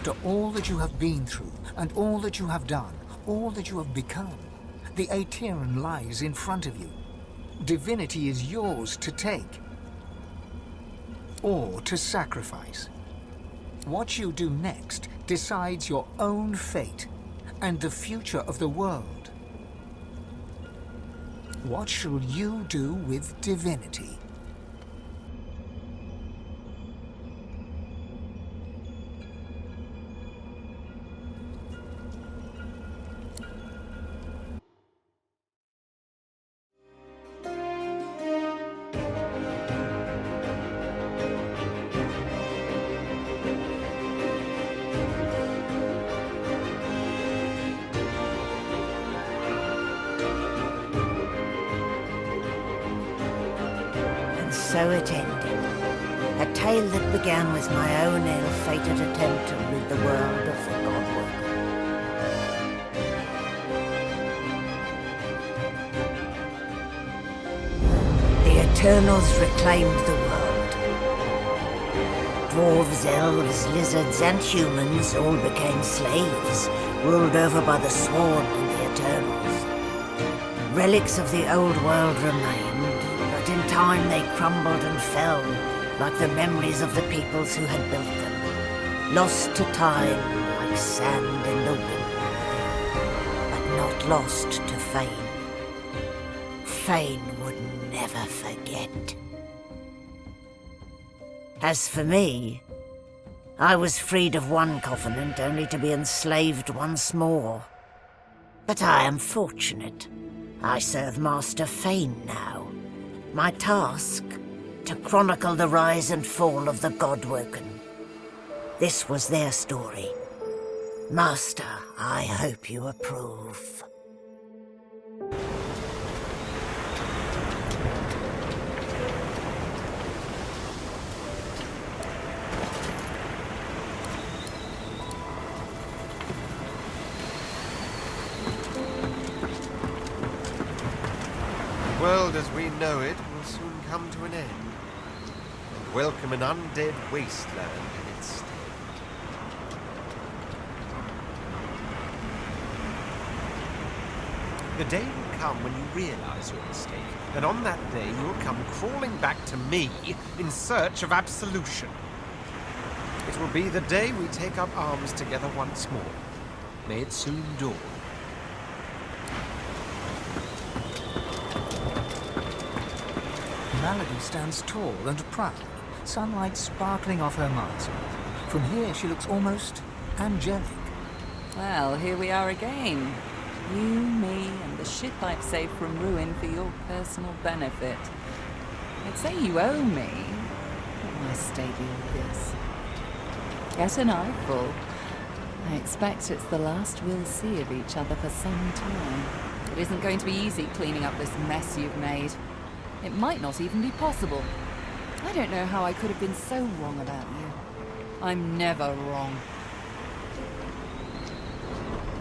After all that you have been through, and all that you have done, all that you have become, the Aetheran lies in front of you. Divinity is yours to take, or to sacrifice. What you do next decides your own fate and the future of the world. What shall you do with divinity? So it ended. A tale that began with my own ill-fated attempt to rid the world of the godworker. The Eternals reclaimed the world. Dwarves, elves, lizards, and humans all became slaves, ruled over by the Sworn and the Eternals. Relics of the old world remained. In time they crumbled and fell, like the memories of the peoples who had built them, lost to time like sand in the wind, but not lost to fame. Fame would never forget. As for me, I was freed of one covenant only to be enslaved once more. But I am fortunate. I serve Master Fane now. My task, to chronicle the rise and fall of the Godwoken. This was their story. Master, I hope you approve. The world as we know it will soon come to an end, and welcome an undead wasteland in its stead. The day will come when you realize your mistake, and on that day you'll come crawling back to me in search of absolution. It will be the day we take up arms together once more. May it soon dawn. Malady stands tall and proud, sunlight sparkling off her mask. From here she looks almost angelic. Well, here we are again. You, me, and the ship I've saved from ruin for your personal benefit. I'd say you owe me. But why stay beyond this? Get an eyeful. I expect it's the last we'll see of each other for some time. It isn't going to be easy cleaning up this mess you've made. It might not even be possible. I don't know how I could have been so wrong about you. I'm never wrong.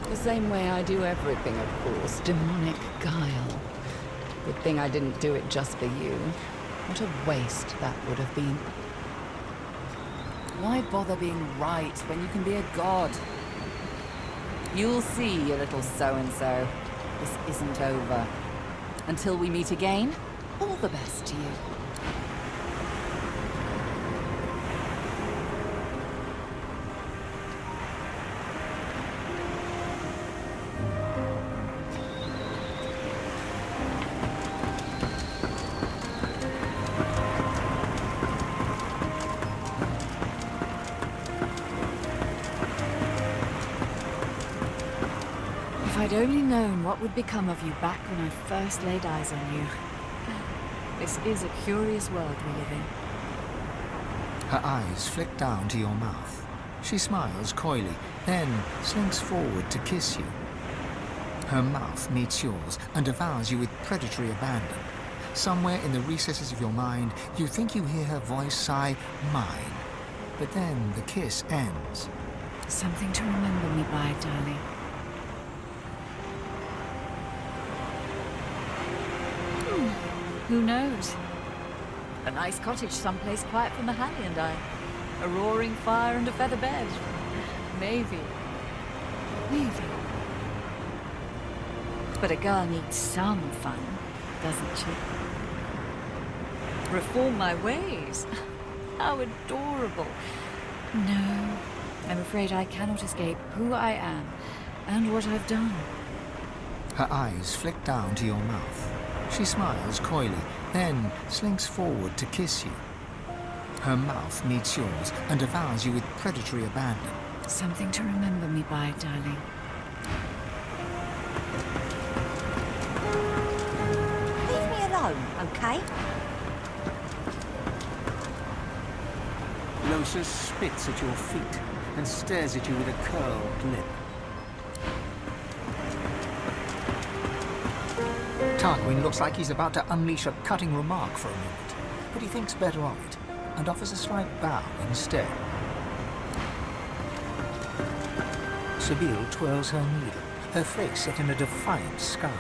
The same way I do everything, of course. Demonic guile. Good thing I didn't do it just for you. What a waste that would have been. Why bother being right when you can be a god? You'll see, you little so-and-so. This isn't over. Until we meet again, all the best to you. If I'd only known what would become of you back when I first laid eyes on you. This is a curious world we live in. Her eyes flick down to your mouth. She smiles coyly, then slinks forward to kiss you. Her mouth meets yours and devours you with predatory abandon. Somewhere in the recesses of your mind, you think you hear her voice sigh, "Mine." But then the kiss ends. Something to remember me by, darling. Who knows? A nice cottage someplace quiet from the Halley and I. A roaring fire and a feather bed. Maybe. Maybe. But a girl needs some fun, doesn't she? Reform my ways. How adorable. No, I'm afraid I cannot escape who I am and what I've done. Her eyes flick down to your mouth. She smiles coyly, then slinks forward to kiss you. Her mouth meets yours and devours you with predatory abandon. Something to remember me by, darling. Leave me alone, okay? Losa spits at your feet and stares at you with a curled lip. Tarquin looks like he's about to unleash a cutting remark for a moment, but he thinks better of it and offers a slight bow instead. Sibylle twirls her needle, her face set in a defiant scowl.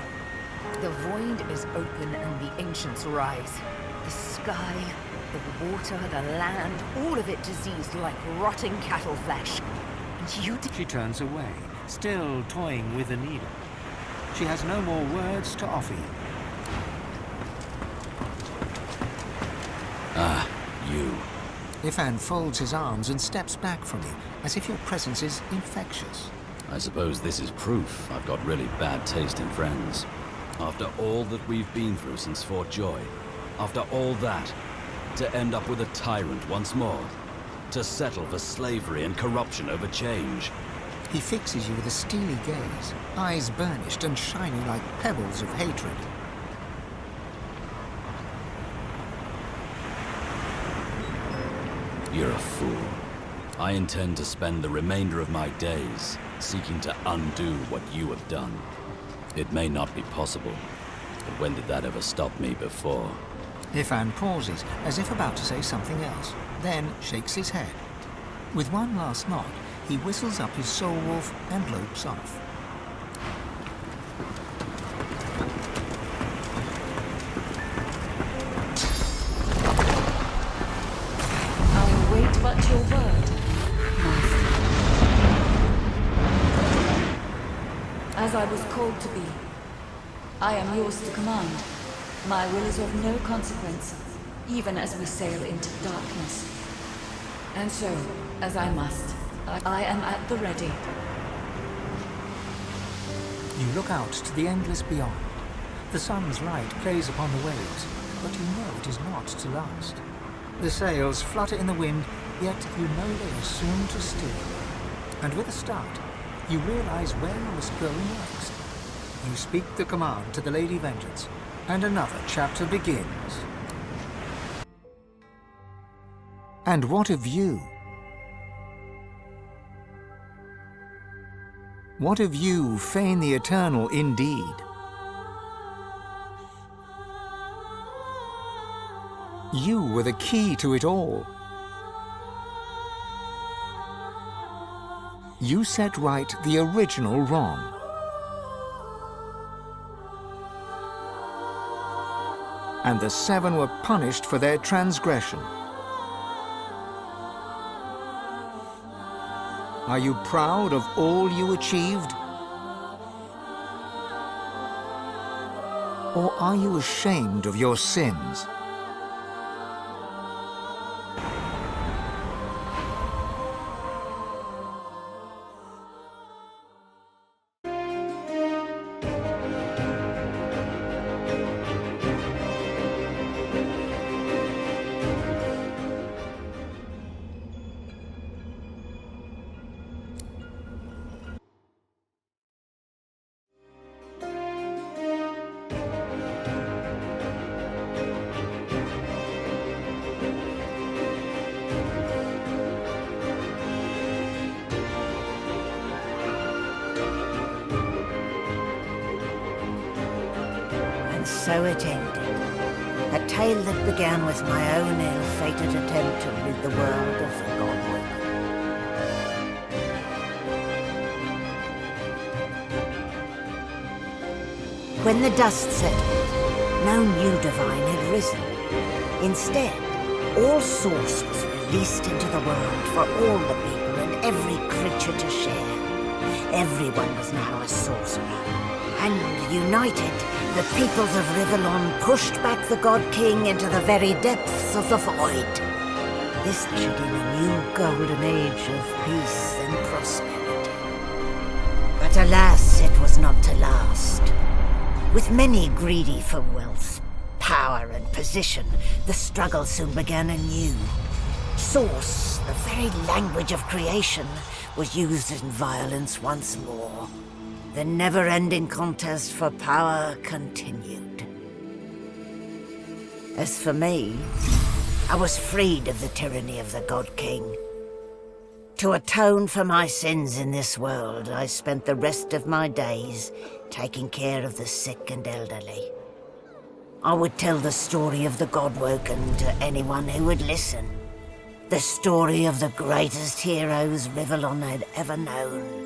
The void is open and the ancients rise. The sky, the water, the land, all of it diseased like rotting cattle flesh. And you She turns away, still toying with the needle. She has no more words to offer you. Ah, you. Ifan folds his arms and steps back from you, as if your presence is infectious. I suppose this is proof I've got really bad taste in friends. After all that we've been through since Fort Joy, after all that, to end up with a tyrant once more, to settle for slavery and corruption over change. He fixes you with a steely gaze, eyes burnished and shining like pebbles of hatred. You're a fool. I intend to spend the remainder of my days seeking to undo what you have done. It may not be possible, but when did that ever stop me before? Ifan pauses, as if about to say something else, then shakes his head. With one last nod, he whistles up his soul wolf and lopes off. I'll wait but your word, master. As I was called to be, I am yours to command. My will is of no consequence, even as we sail into darkness. And so, as I must, I am at the ready. You look out to the endless beyond. The sun's light plays upon the waves, but you know it is not to last. The sails flutter in the wind, yet you know they are soon to still. And with a start, you realize where you must go next. You speak the command to the Lady Vengeance, and another chapter begins. And what of you? What of you, Feign the Eternal indeed? You were the key to it all. You set right the original wrong. And the seven were punished for their transgression. Are you proud of all you achieved? Or are you ashamed of your sins? So it ended. A tale that began with my own ill-fated attempt to rid the world of the godwoman. When the dust settled, no new divine had risen. Instead, all source was released into the world for all the people and every creature to share. Everyone was now a sorcerer. And united, the peoples of Rivellion pushed back the God King into the very depths of the void. This ushered in a new golden age of peace and prosperity. But alas, it was not to last. With many greedy for wealth, power and position, the struggle soon began anew. Source, the very language of creation, was used in violence once more. The never-ending contest for power continued. As for me, I was freed of the tyranny of the God King. To atone for my sins in this world, I spent the rest of my days taking care of the sick and elderly. I would tell the story of the Godwoken to anyone who would listen. The story of the greatest heroes Rivellion had ever known.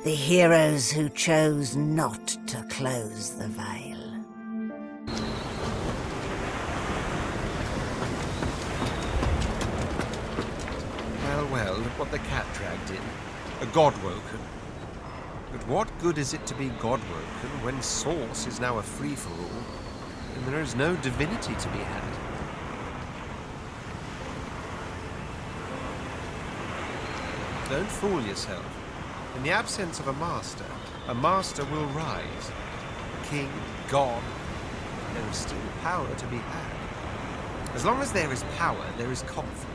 The heroes who chose not to close the veil. Well, look what the cat dragged in. A Godwoken. But what good is it to be Godwoken when Source is now a free-for-all, and there is no divinity to be had? Don't fool yourself. In the absence of a master will rise. King, God, there is still power to be had. As long as there is power, there is conflict.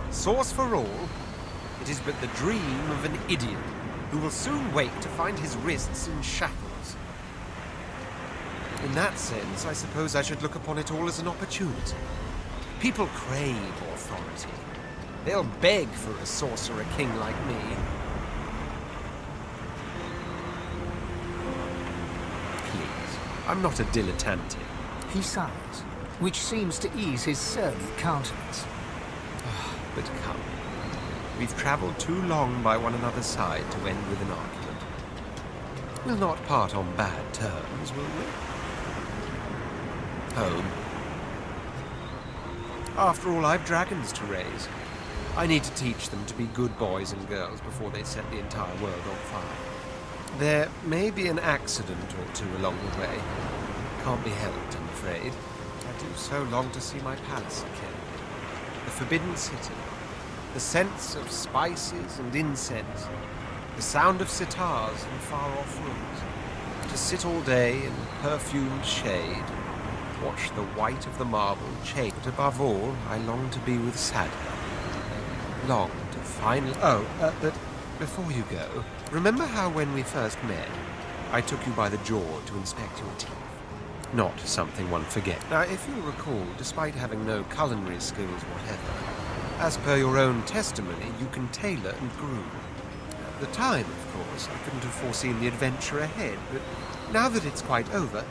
Source for all, it is but the dream of an idiot who will soon wake to find his wrists in shackles. In that sense, I suppose I should look upon it all as an opportunity. People crave authority. They'll beg for a sorcerer king like me. Please, I'm not a dilettante. He sighs, which seems to ease his surly countenance. But come, we've travelled too long by one another's side to end with an argument. We'll not part on bad terms, will we? Home. After all, I've dragons to raise. I need to teach them to be good boys and girls before they set the entire world on fire. There may be an accident or two along the way. Can't be helped, I'm afraid. I do so long to see my palace again. The Forbidden City. The scents of spices and incense. The sound of sitars in far-off rooms. To sit all day in perfumed shade. Watch the white of the marble change. But above all, I long to be with Sadka. Long to finally... but before you go, remember how when we first met, I took you by the jaw to inspect your teeth? Not something one forgets. Now, if you'll recall, despite having no culinary skills whatever, as per your own testimony, you can tailor and groom. At the time, of course, I couldn't have foreseen the adventure ahead, but now that it's quite over,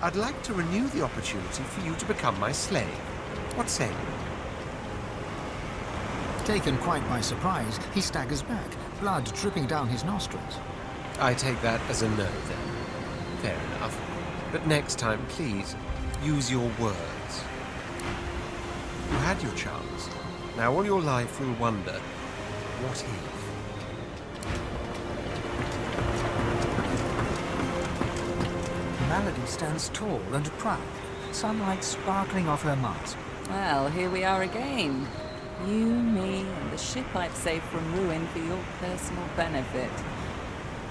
I'd like to renew the opportunity for you to become my slave. What say you? Taken quite by surprise, he staggers back, blood dripping down his nostrils. I take that as a no, then. Fair enough. But next time, please, use your words. You had your chance. Now all your life will wonder, what if? Malady stands tall and proud, sunlight sparkling off her mask. Well, here we are again. You, me, and the ship I've saved from ruin for your personal benefit.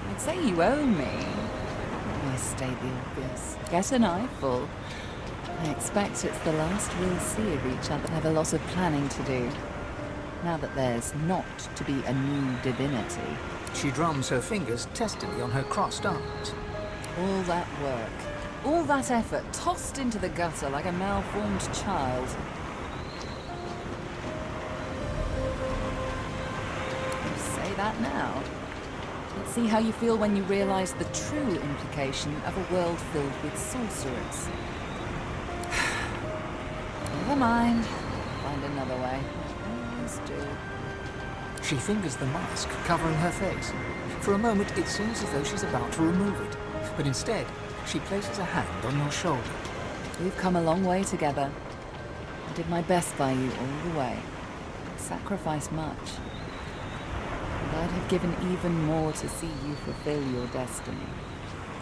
I'd say you owe me. I state the obvious. Get an eyeful. I expect it's the last we'll see of each other. Have a lot of planning to do. Now that there's not to be a new divinity. She drums her fingers testily on her crossed arms. All that work, all that effort, tossed into the gutter like a malformed child. You say that now. Let's see how you feel when you realize the true implication of a world filled with sorcerers. Never mind. Find another way. Always do. She fingers the mask covering her face. For a moment, it seems as though she's about to remove it. But instead, she places a hand on your shoulder. We've come a long way together. I did my best by you all the way. Sacrificed much. I'd have given even more to see you fulfill your destiny.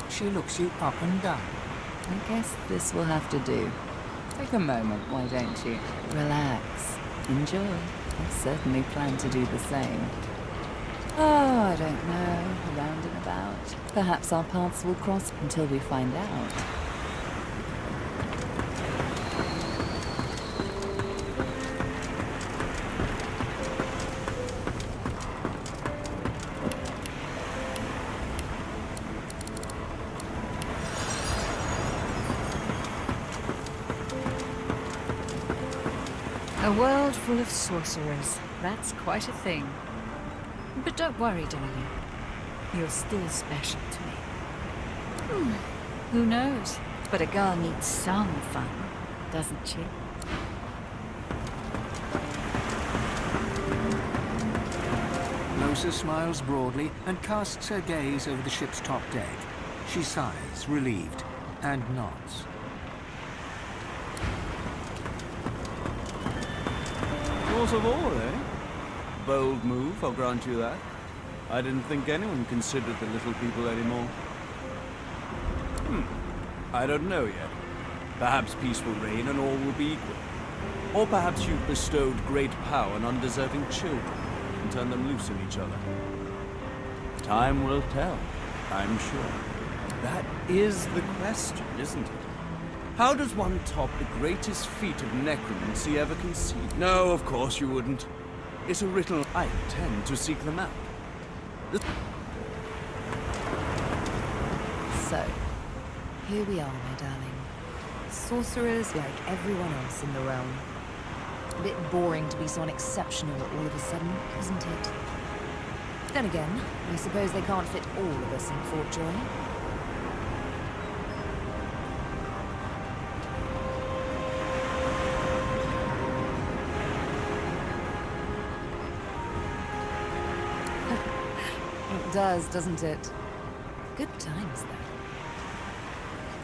She looks you up and down. I guess this will have to do. Take a moment, why don't you? Relax. Enjoy. I certainly plan to do the same. Oh, I don't know. Around and about. Perhaps our paths will cross until we find out. A world full of sorcerers. That's quite a thing. But don't worry, darling. You're still special to me. Who knows? But a girl needs some fun, doesn't she? Losa smiles broadly and casts her gaze over the ship's top deck. She sighs, relieved, and nods. Source of all, eh? Bold move, I'll grant you that. I didn't think anyone considered the little people anymore. I don't know yet. Perhaps peace will reign and all will be equal. Or perhaps you've bestowed great power on undeserving children and turned them loose on each other. Time will tell, I'm sure. That is the question, isn't it? How does one top the greatest feat of necromancy ever conceived? No, of course you wouldn't. It's a riddle. I intend to seek them out. So, here we are, my darling. Sorcerers like everyone else in the realm. A bit boring to be so unexceptional all of a sudden, isn't it? Then again, I suppose they can't fit all of us in Fort Joy. It does, doesn't it? Good times, though.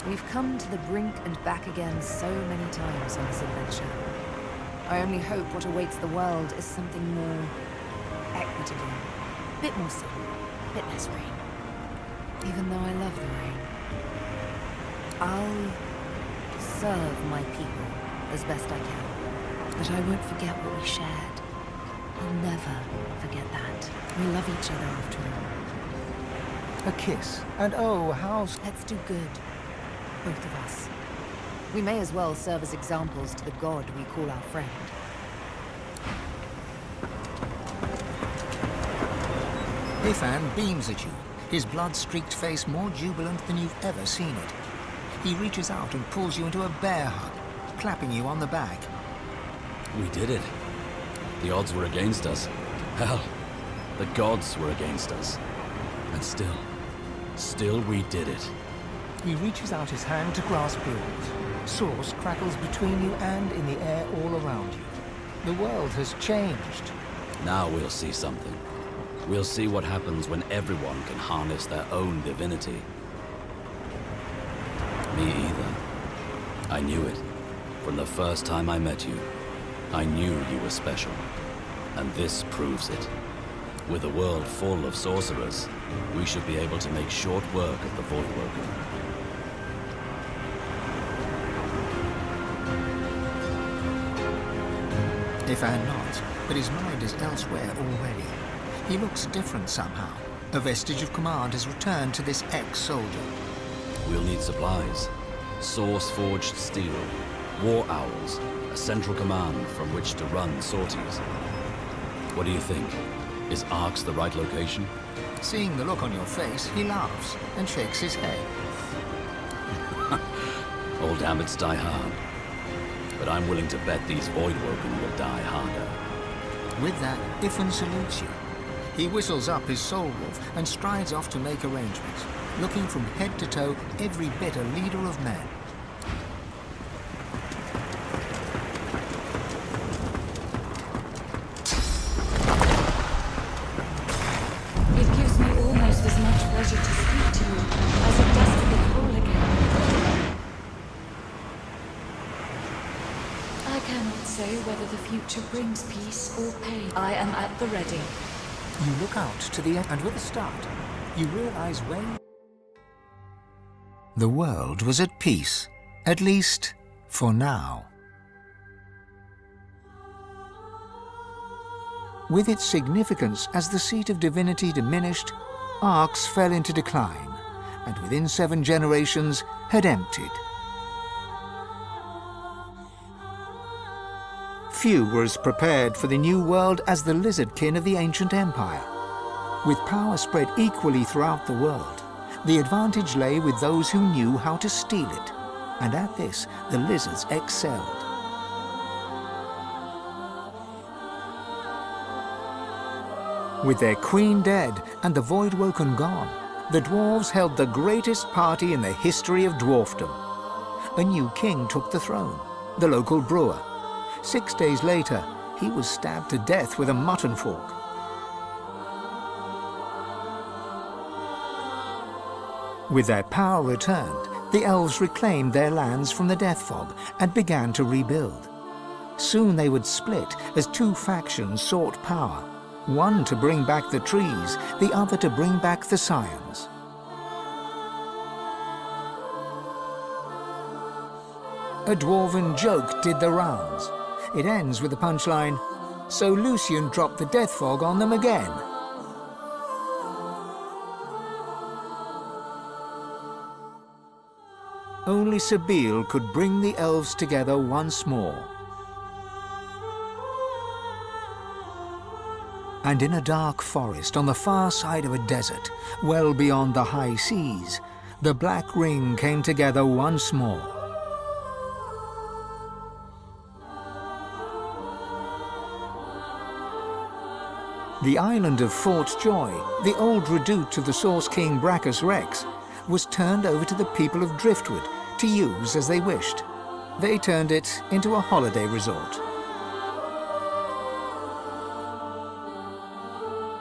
We've come to the brink and back again so many times on this adventure. I only hope what awaits the world is something more equitable. A bit more sun, a bit less rain. Even though I love the rain. I'll serve my people as best I can. But I won't forget what we shared. I'll never forget that. We love each other after all. A kiss, and oh, how... Let's do good. Both of us. We may as well serve as examples to the god we call our friend. Ifan beams at you, his blood-streaked face more jubilant than you've ever seen it. He reaches out and pulls you into a bear hug, clapping you on the back. We did it. The odds were against us. Hell, the gods were against us. And still we did it. He reaches out his hand to grasp yours. Sauce crackles between you and in the air all around you. The world has changed. Now we'll see something. We'll see what happens when everyone can harness their own divinity. Me either. I knew it. From the first time I met you, I knew you were special. And this proves it. With a world full of sorcerers, we should be able to make short work of the Voidwoken. Ifan nods, but his mind is elsewhere already. He looks different somehow. A vestige of command has returned to this ex-soldier. We'll need supplies. Source-forged steel, war owls, a central command from which to run sorties. What do you think? Is Arx the right location? Seeing the look on your face, he laughs and shakes his head. Old habits die hard. But I'm willing to bet these Voidwoken will die harder. With that, Ifan salutes you. He whistles up his soul wolf and strides off to make arrangements, looking from head to toe every bit a leader of men. It gives me almost as much pleasure to speak to you as it does to be whole again. I cannot say whether the future brings peace or pain. I am at the ready. You look out to the end, and with a start, you realize when... The world was at peace, at least for now. With its significance as the seat of divinity diminished, Arx fell into decline, and within 7 generations had emptied. Few were as prepared for the new world as the lizardkin of the ancient empire. With power spread equally throughout the world, the advantage lay with those who knew how to steal it, and at this the lizards excelled. With their queen dead and the Voidwoken gone, the dwarves held the greatest party in the history of dwarfdom. A new king took the throne, the local brewer. 6 days later, he was stabbed to death with a mutton fork. With their power returned, the elves reclaimed their lands from the death fog and began to rebuild. Soon they would split as 2 factions sought power, one to bring back the trees, the other to bring back the scions. A dwarven joke did the rounds. It ends with the punchline, "So Lucian dropped the death fog on them again." Only Sabine could bring the elves together once more. And in a dark forest on the far side of a desert, well beyond the high seas, the Black Ring came together once more. The island of Fort Joy, the old redoute of the Source King Braccus Rex, was turned over to the people of Driftwood to use as they wished. They turned it into a holiday resort.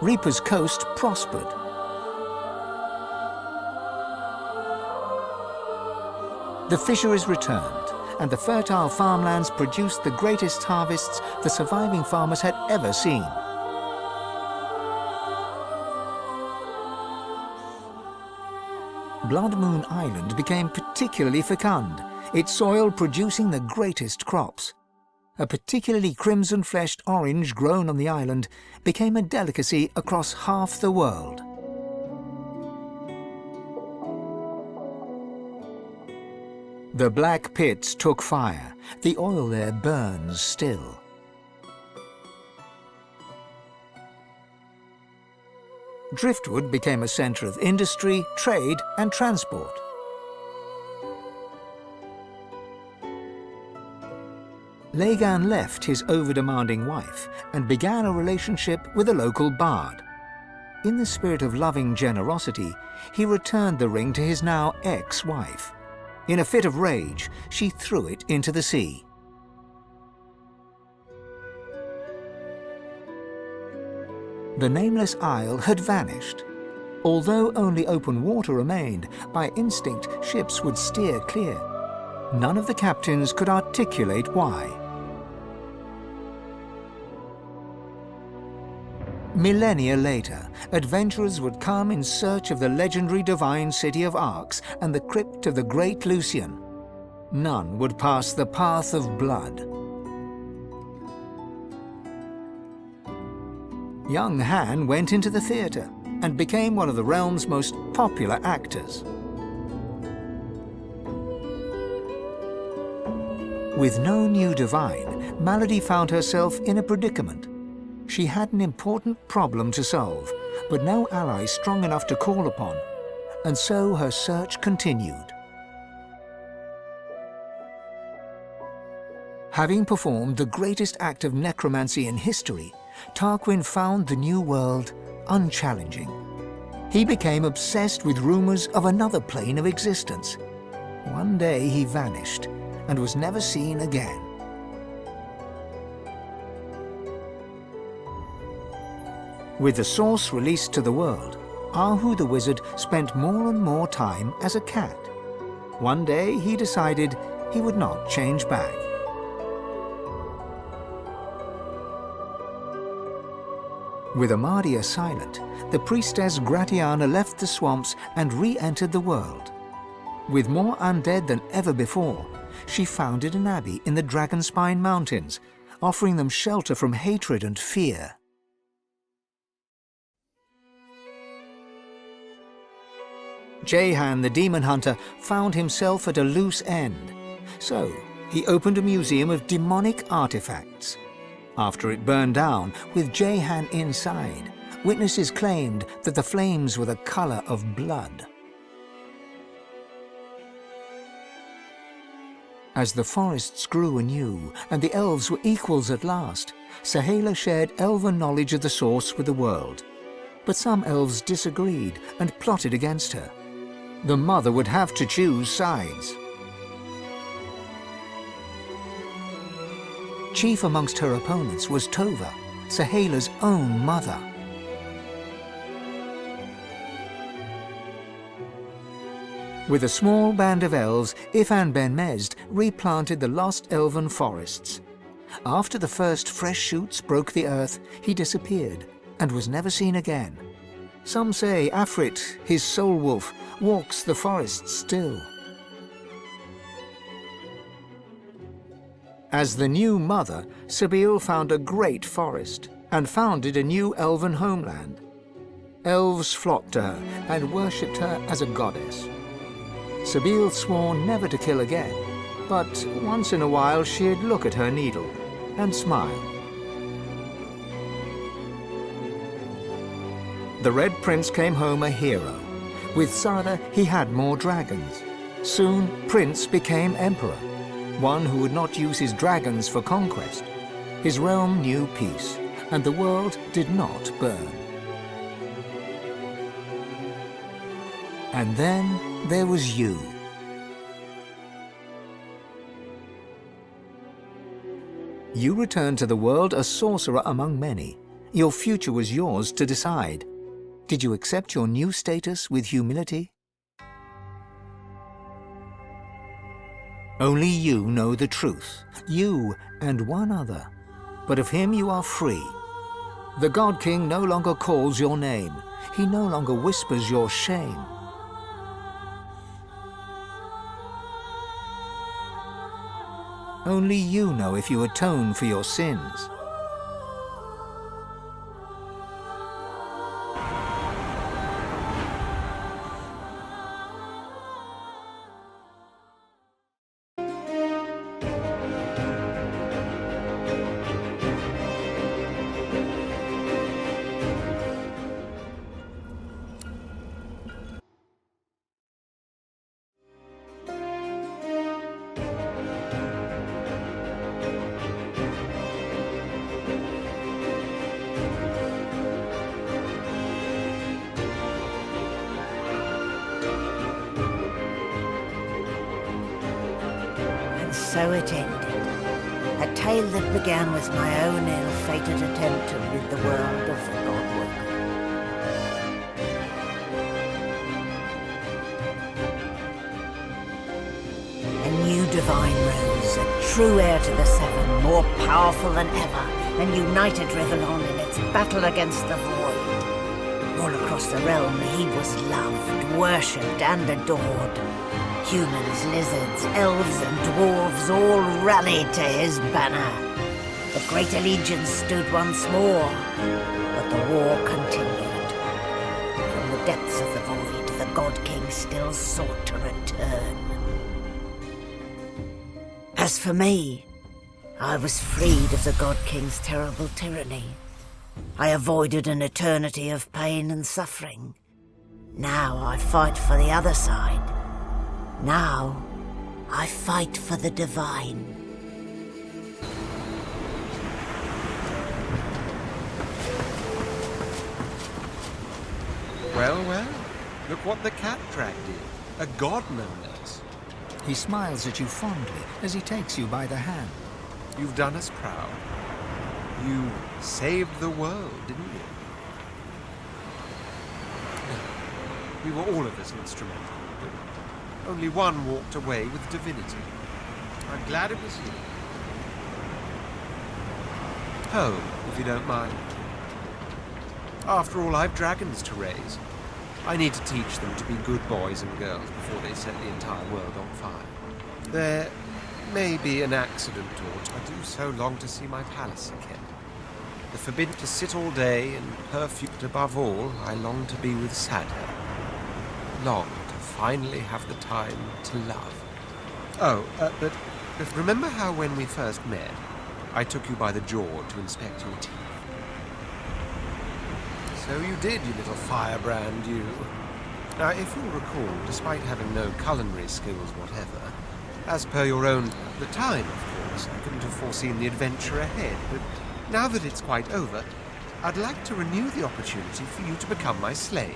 Reaper's Coast prospered. The fisheries returned, and the fertile farmlands produced the greatest harvests the surviving farmers had ever seen. Blood Moon Island became particularly fecund, its soil producing the greatest crops. A particularly crimson-fleshed orange grown on the island became a delicacy across half the world. The black pits took fire. The oil there burns still. Driftwood became a centre of industry, trade, and transport. Lagan left his over-demanding wife and began a relationship with a local bard. In the spirit of loving generosity, he returned the ring to his now ex-wife. In a fit of rage, she threw it into the sea. The nameless isle had vanished. Although only open water remained, by instinct ships would steer clear. None of the captains could articulate why. Millennia later, adventurers would come in search of the legendary divine city of Arx and the crypt of the great Lucian. None would pass the path of blood. Young Han went into the theatre and became one of the realm's most popular actors. With no new divine, Malady found herself in a predicament. She had an important problem to solve, but no ally strong enough to call upon, and so her search continued. Having performed the greatest act of necromancy in history, Tarquin found the new world unchallenging. He became obsessed with rumors of another plane of existence. One day he vanished and was never seen again. With the source released to the world, Ahu the wizard spent more and more time as a cat. One day he decided he would not change back. With Amadia silent, the priestess Gratiana left the swamps and re-entered the world. With more undead than ever before, she founded an abbey in the Dragonspine Mountains, offering them shelter from hatred and fear. Jehan the demon hunter found himself at a loose end, so he opened a museum of demonic artifacts. After it burned down, with Jehan inside, witnesses claimed that the flames were the color of blood. As the forests grew anew, and the elves were equals at last, Sahala shared elven knowledge of the source with the world. But some elves disagreed and plotted against her. The mother would have to choose sides. Chief amongst her opponents was Tova, Sahala's own mother. With a small band of elves, Ifan ben Mezd replanted the lost elven forests. After the first fresh shoots broke the earth, he disappeared and was never seen again. Some say Afrit, his soul wolf, walks the forests still. As the new mother, Sabil found a great forest and founded a new elven homeland. Elves flocked to her and worshipped her as a goddess. Sabil swore never to kill again, but once in a while she'd look at her needle and smile. The Red Prince came home a hero. With Sada, he had more dragons. Soon, Prince became Emperor, one who would not use his dragons for conquest. His realm knew peace, and the world did not burn. And then there was you. You returned to the world a sorcerer among many. Your future was yours to decide. Did you accept your new status with humility? Only you know the truth, you and one other. But of him you are free. The God King no longer calls your name. He no longer whispers your shame. Only you know if you atone for your sins. So it ended. A tale that began with my own ill-fated attempt to rid the world of the Godworker. A new divine rose, a true heir to the Seven, more powerful than ever, and united Rivellion in its battle against the Void. All across the realm he was loved, worshipped, and adored. Humans, lizards, elves, and dwarves all rallied to his banner. The Great Allegiance stood once more, but the war continued. From the depths of the void, the God King still sought to return. As for me, I was freed of the God King's terrible tyranny. I avoided an eternity of pain and suffering. Now I fight for the other side. Now, I fight for the divine. Well, well, look what the cat dragged in. A god, no less. He smiles at you fondly as he takes you by the hand. You've done us proud. You saved the world, didn't you? We were all of us instrumental. Only one walked away with divinity. I'm glad it was you. Home, if you don't mind. After all, I've dragons to raise. I need to teach them to be good boys and girls before they set the entire world on fire. There may be an accident or two. I do so long to see my palace again. The forbidden to sit all day and perfume, but above all, I long to be with Sadher. Long to finally have the time to love. Oh, but remember how when we first met, I took you by the jaw to inspect your teeth? So you did, you little firebrand, you. Now, if you'll recall, despite having no culinary skills whatever, as per your own at the time, of course, I couldn't have foreseen the adventure ahead, but now that it's quite over, I'd like to renew the opportunity for you to become my slave.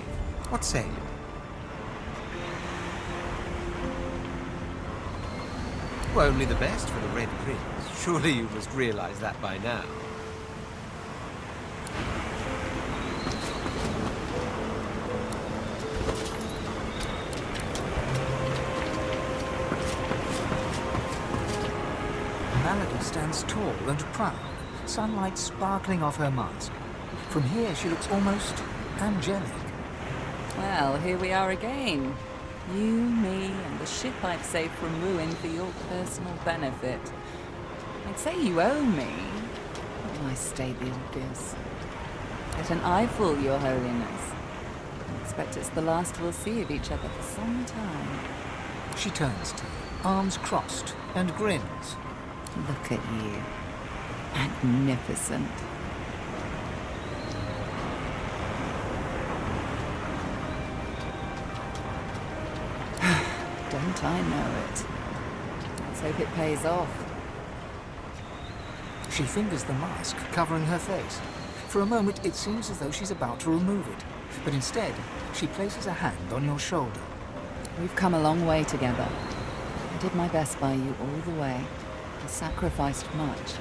What say you? Well, only the best for the Red Prince. Surely you must realize that by now. Malady stands tall and proud, sunlight sparkling off her mask. From here, she looks almost angelic. Well, here we are again. You, me, and the ship I've saved from ruin for your personal benefit. I'd say you owe me. Oh, my stable goose. Let an eye fool, your holiness. I expect it's the last we'll see of each other for some time. She turns to you, arms crossed, and grins. Look at you. Magnificent. Don't I know it? Let's hope it pays off. She fingers the mask covering her face. For a moment, it seems as though she's about to remove it. But instead, she places a hand on your shoulder. We've come a long way together. I did my best by you all the way. I sacrificed much.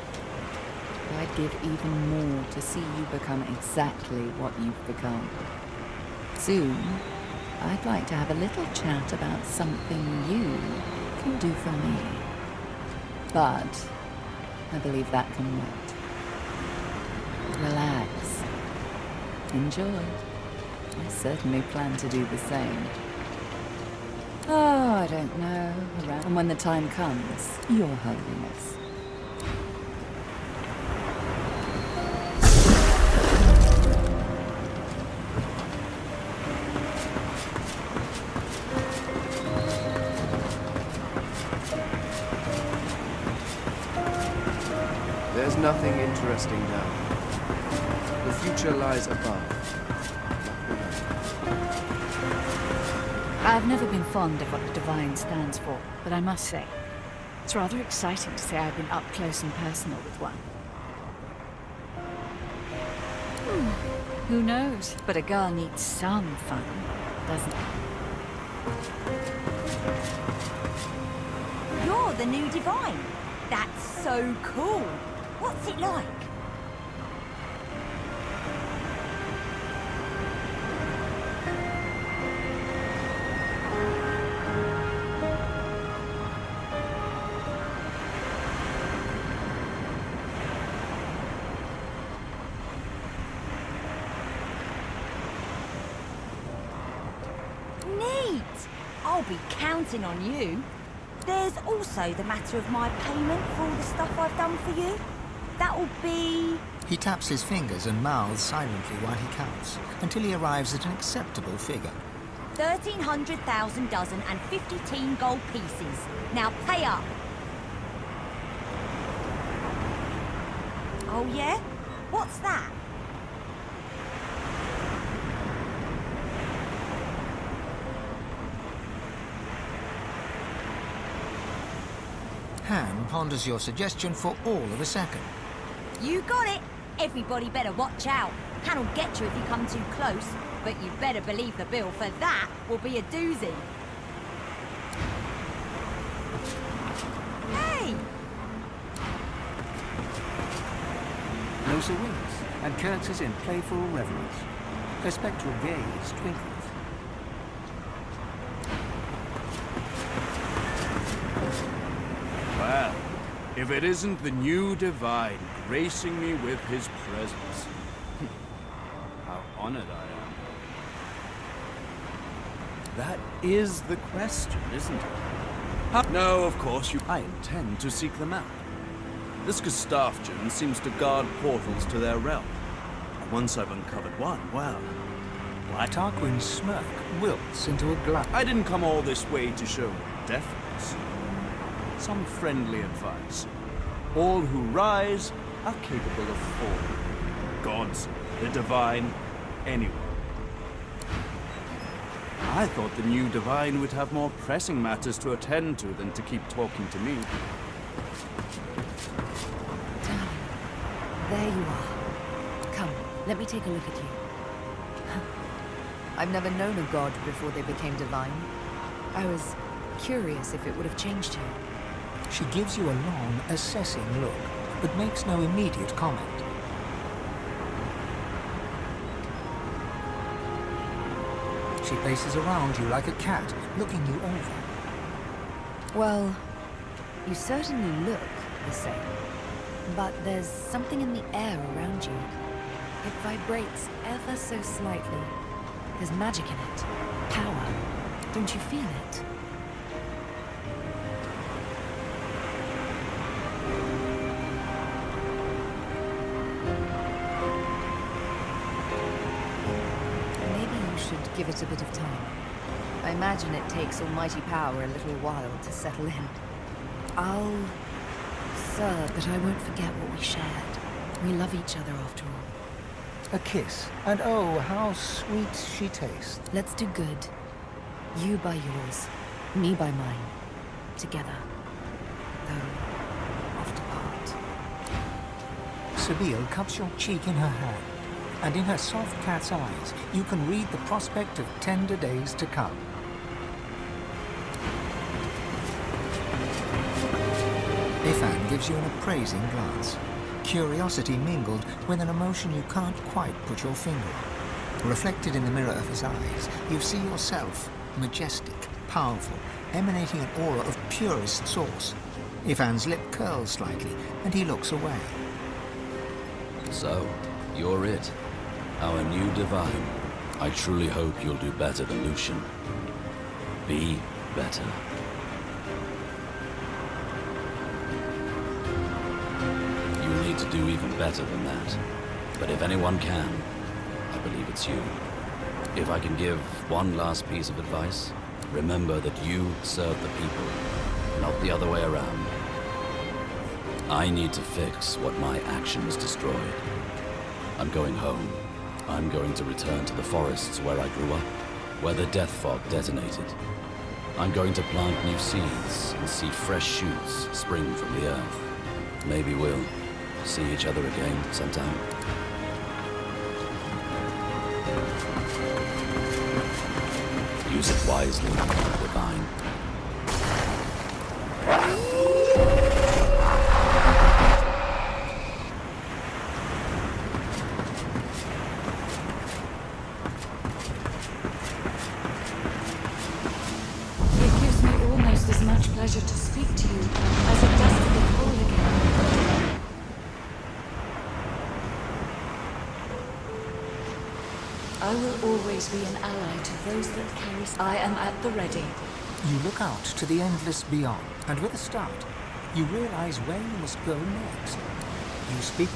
But I'd give even more to see you become exactly what you've become. Soon, I'd like to have a little chat about something you can do for me. But I believe that can wait. Relax. Enjoy. I certainly plan to do the same. Oh, I don't know. Around when the time comes, Your Holiness. There's nothing interesting now. The future lies above. I've never been fond of what the Divine stands for, but I must say, it's rather exciting to say I've been up close and personal with one. Who knows? But a girl needs some fun, doesn't it? You're the new Divine. That's so cool. What's it like? Neat! I'll be counting on you. There's also the matter of my payment for all the stuff I've done for you. That'll be... He taps his fingers and mouths silently while he counts, until he arrives at an acceptable figure. 1,300,000 dozen and 50 gold pieces. Now pay up. Oh yeah? What's that? Han ponders your suggestion for all of a second. You got it. Everybody better watch out. Han'll get you if you come too close. But you better believe the bill for that will be a doozy. Hey! Nosa winks and curtsies in playful reverence. Her spectral gaze twinkles. Well, if it isn't the new Divine gracing me with his presence. How honored I am. That is the question, isn't it? No, of course, I intend to seek them out. This Gustafjan seems to guard portals to their realm. And once I've uncovered one, well... Tarquin's smirk wilts into a glance. I didn't come all this way to show deference. Some friendly advice. All who rise are capable of falling. Gods, the divine, anyone. I thought the new divine would have more pressing matters to attend to than to keep talking to me. Darling, there you are. Come, let me take a look at you. I've never known a god before they became divine. I was curious if it would have changed her. She gives you a long, assessing look, but makes no immediate comment. She paces around you like a cat, looking you over. Well, you certainly look the same. But there's something in the air around you. It vibrates ever so slightly. There's magic in it. Power. Don't you feel it? Maybe you should give it a bit of time. I imagine it takes almighty power a little while to settle in. I'll serve, but I won't forget what we shared. We love each other after all. A kiss, and oh, how sweet she tastes. Let's do good. You by yours, me by mine. Together. Though, oft apart. Sabine cups your cheek in her hand, and in her soft cat's eyes, you can read the prospect of tender days to come. Ifan gives you an appraising glance. Curiosity mingled with an emotion you can't quite put your finger on. Reflected in the mirror of his eyes, you see yourself, majestic, powerful, emanating an aura of purest source. Ifan's lip curls slightly, and he looks away. So, you're it. Our new divine. I truly hope you'll do better than Lucian. Be better. You'll need to do even better than that. But if anyone can, I believe it's you. If I can give one last piece of advice, remember that you serve the people, not the other way around. I need to fix what my actions destroyed. I'm going home. I'm going to return to the forests where I grew up, where the death fog detonated. I'm going to plant new seeds and see fresh shoots spring from the earth. Maybe we'll see each other again sometime. Use it wisely, divine. It gives me almost as much pleasure to speak to you as it does to be whole again. I will always be an ally to those that carry. I am at the ready. You look out to the endless beyond, and with a start, you realize where you must go next. You speak.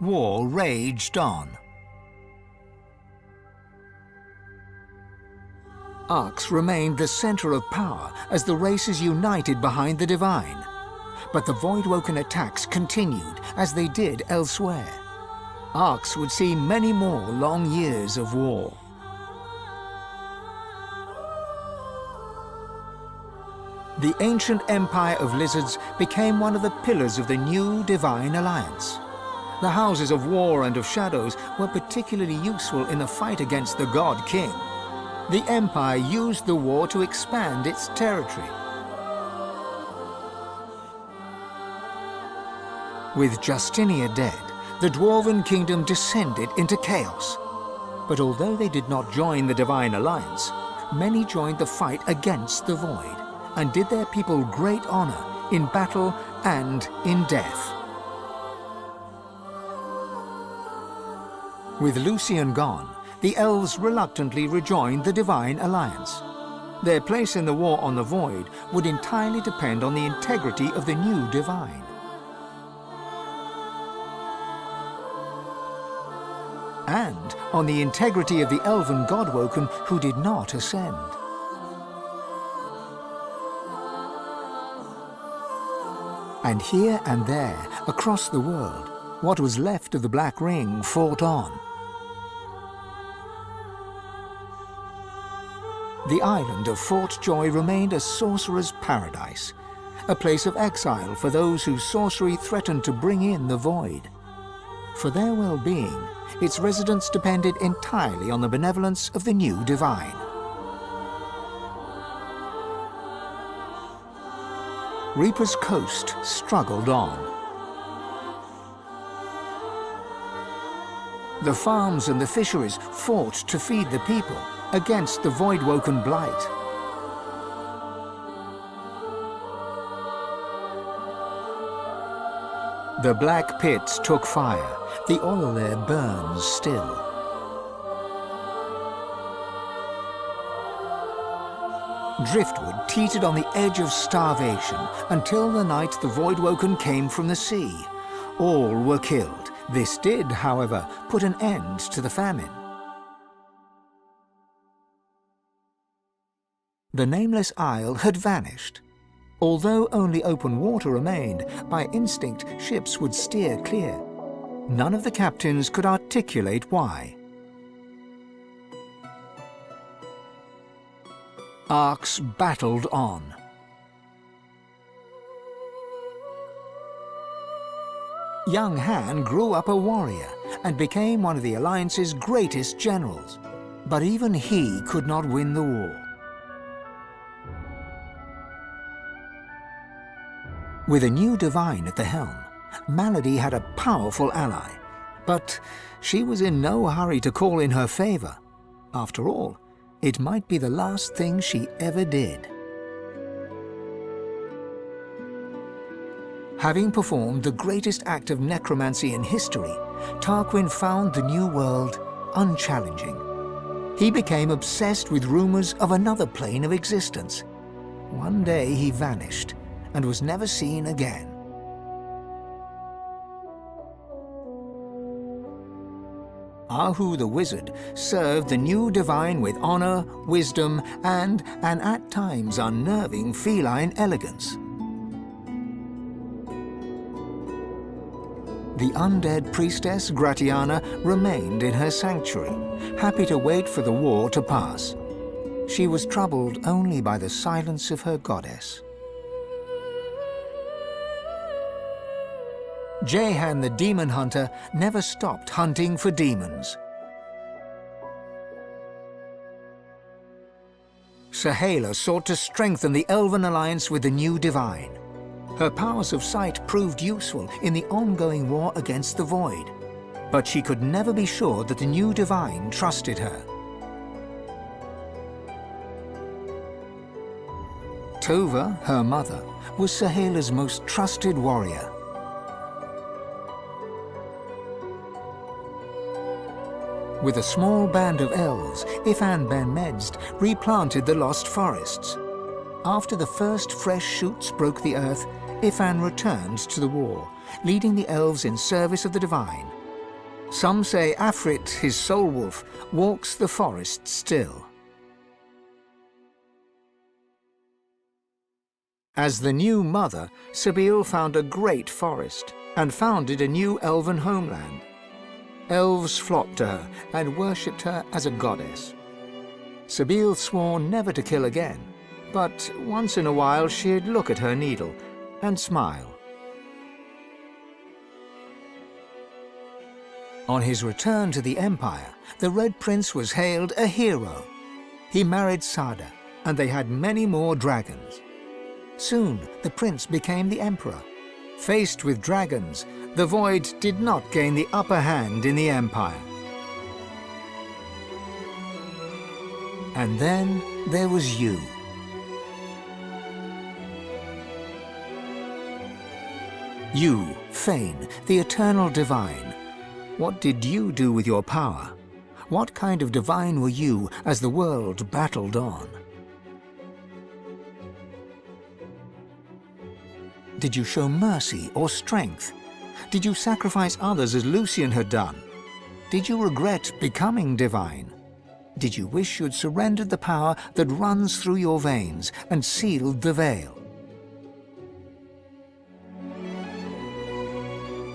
War raged on. Arx remained the center of power as the races united behind the Divine. But the Voidwoken attacks continued as they did elsewhere. Arx would see many more long years of war. The ancient empire of lizards became one of the pillars of the new Divine Alliance. The houses of war and of shadows were particularly useful in the fight against the God King. The Empire used the war to expand its territory. With Justinia dead, the Dwarven Kingdom descended into chaos. But although they did not join the Divine Alliance, many joined the fight against the Void, and did their people great honor in battle and in death. With Lucian gone, the elves reluctantly rejoined the Divine Alliance. Their place in the war on the Void would entirely depend on the integrity of the new Divine. And on the integrity of the elven Godwoken who did not ascend. And here and there, across the world, what was left of the Black Ring fought on. The island of Fort Joy remained a sorcerer's paradise, a place of exile for those whose sorcery threatened to bring in the Void. For their well-being, its residents depended entirely on the benevolence of the new Divine. Reaper's Coast struggled on. The farms and the fisheries fought to feed the people against the Voidwoken blight. The black pits took fire. The oil there burns still. Driftwood teetered on the edge of starvation until the night the Voidwoken came from the sea. All were killed. This did, however, put an end to the famine. The nameless isle had vanished. Although only open water remained, by instinct ships would steer clear. None of the captains could articulate why. Arcs battled on. Young Han grew up a warrior and became one of the Alliance's greatest generals. But even he could not win the war. With a new Divine at the helm, Malady had a powerful ally, but she was in no hurry to call in her favor. After all, it might be the last thing she ever did. Having performed the greatest act of necromancy in history, Tarquin found the new world unchallenging. He became obsessed with rumors of another plane of existence. One day he vanished and was never seen again. Ahu the Wizard served the new Divine with honor, wisdom, and an at times unnerving feline elegance. The undead priestess Gratiana remained in her sanctuary, happy to wait for the war to pass. She was troubled only by the silence of her goddess. Jehan the demon hunter never stopped hunting for demons. Sahala sought to strengthen the Elven alliance with the new Divine. Her powers of sight proved useful in the ongoing war against the Void, but she could never be sure that the new Divine trusted her. Tova, her mother, was Sahala's most trusted warrior. With a small band of elves, Ifan ben Medst replanted the lost forests. After the first fresh shoots broke the earth, Ifan returned to the war, leading the elves in service of the Divine. Some say Afrit, his soul wolf, walks the forest still. As the new mother, Sabine found a great forest and founded a new elven homeland. Elves flocked to her and worshipped her as a goddess. Sabine swore never to kill again, but once in a while she'd look at her needle and smile. On his return to the Empire, the Red Prince was hailed a hero. He married Sada, and they had many more dragons. Soon, the prince became the Emperor. Faced with dragons, the Void did not gain the upper hand in the Empire. And then there was you. You, Fane, the Eternal Divine. What did you do with your power? What kind of divine were you as the world battled on? Did you show mercy or strength? Did you sacrifice others as Lucian had done? Did you regret becoming divine? Did you wish you'd surrendered the power that runs through your veins and sealed the veil?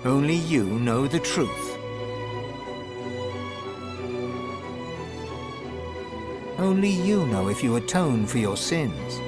Only you know the truth. Only you know if you atone for your sins.